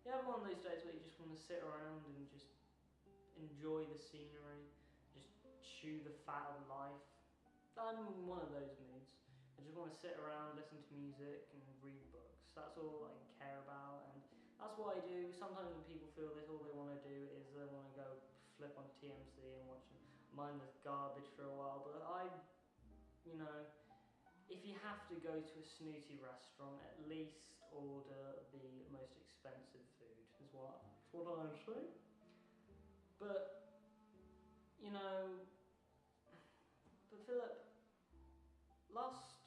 you have one of those days where you just want to sit around and just enjoy the scenery, just chew the fat of life. I'm in one of those moods. I just want to sit around, listen to music and read books. That's all I care about, and that's what I do. Sometimes when people feel that all they want to do is they want to go flip on TMZ and watch mindless garbage for a while, but you know, if you have to go to a snooty restaurant, at least order the most expensive food, is what I say. But, you know, but Philip, last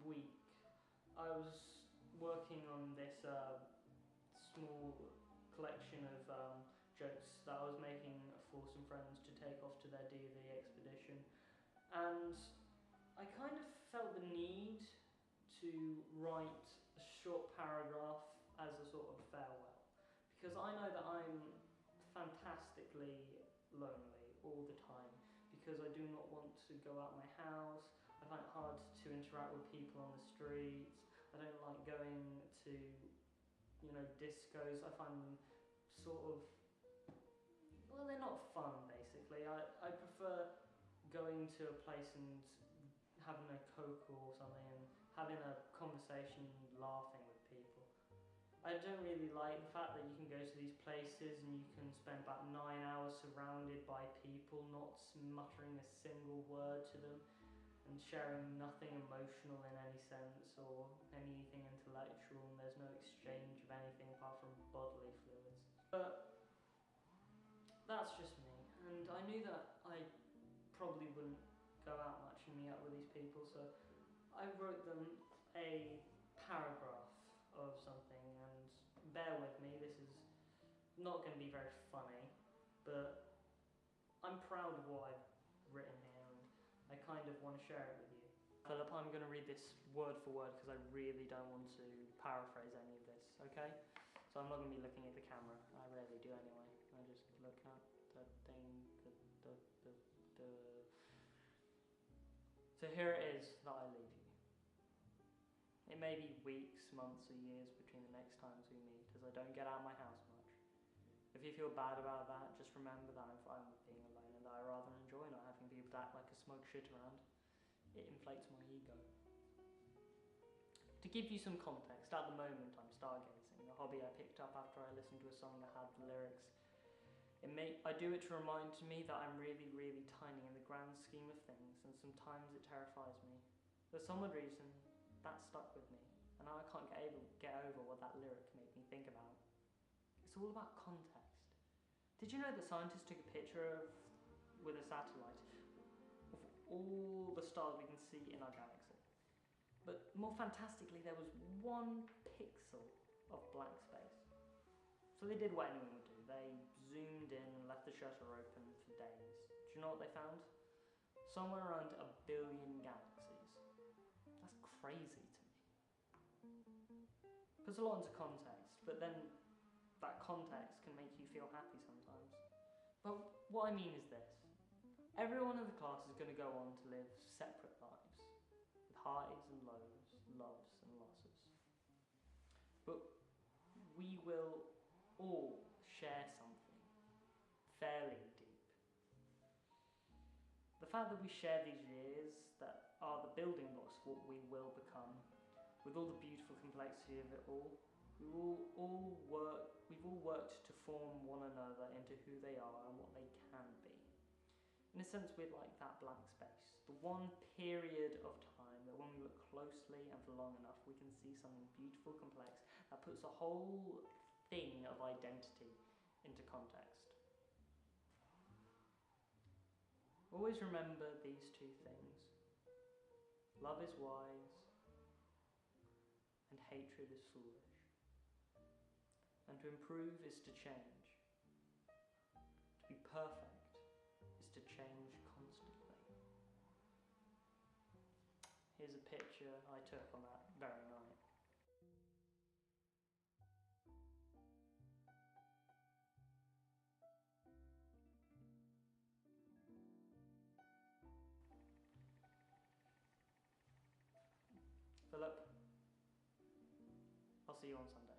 week I was working on this small collection of jokes that I was making for some friends to take off to their D&D expedition, and I kind of felt the need to write a short paragraph as a sort of farewell, because I know that I'm fantastically lonely all the time, because I do not want to go out my house. I find it hard to interact with people on the streets. I don't like going to, you know, discos. I find them sort of, well, they're not fun basically. I prefer going to a place and having a Coke or something and having a conversation, laughing with people. I don't really like the fact that you can go to these places and you can spend about 9 hours surrounded by people, not muttering a single word to them and sharing nothing emotional in any sense or anything intellectual, and there's no exchange of anything apart from bodily fluids. But that's just me, and I knew that I probably wouldn't go out much and meet up with these people, so I wrote them a paragraph of something, and bear with me, this is not going to be very funny, but I'm proud of what I've written here and I kind of want to share it with you. Philip, I'm going to read this word for word because I really don't want to paraphrase any of this, okay? So I'm not going to be looking at the camera, I rarely do anyway, I just look at the thing, So here it is that I leave you. It may be weeks, months or years between the next times we meet, as I don't get out of my house much. If you feel bad about that, just remember that I'm fine with being alone and that I rather enjoy not having people to act like a smug shit around. It inflates my ego. To give you some context, at the moment I'm stargazing, a hobby I picked up after I listened to a song that had the lyrics. I do it to remind me that I'm really, really tiny in the grand scheme of things, and sometimes it terrifies me. For some odd reason, that stuck with me, and now I can't get over what that lyric made me think about. It's all about context. Did you know that scientists took a picture with a satellite of all the stars we can see in our galaxy? But more fantastically, there was 1 pixel of blank space. So they did what anyone would do. They zoomed in and left the shutter open for days. Do you know what they found? Somewhere around 1 billion galaxies. That's crazy to me. Puts a lot into context, but then that context can make you feel happy sometimes. But what I mean is this. Everyone in the class is going to go on to live separate lives, with highs and lows, loves and losses. But we will all share something fairly deep. The fact that we share these years that are the building blocks of what we will become, with all the beautiful complexity of it all, we've all worked to form one another into who they are and what they can be. In a sense, we're like that blank space, the one period of time that when we look closely and for long enough, we can see something beautiful, complex, that puts a whole thing of identity into context. Always remember these 2 things. Love is wise, and hatred is foolish. And to improve is to change. To be perfect is to change constantly. Here's a picture I took on that very night. Philip, I'll see you on Sunday.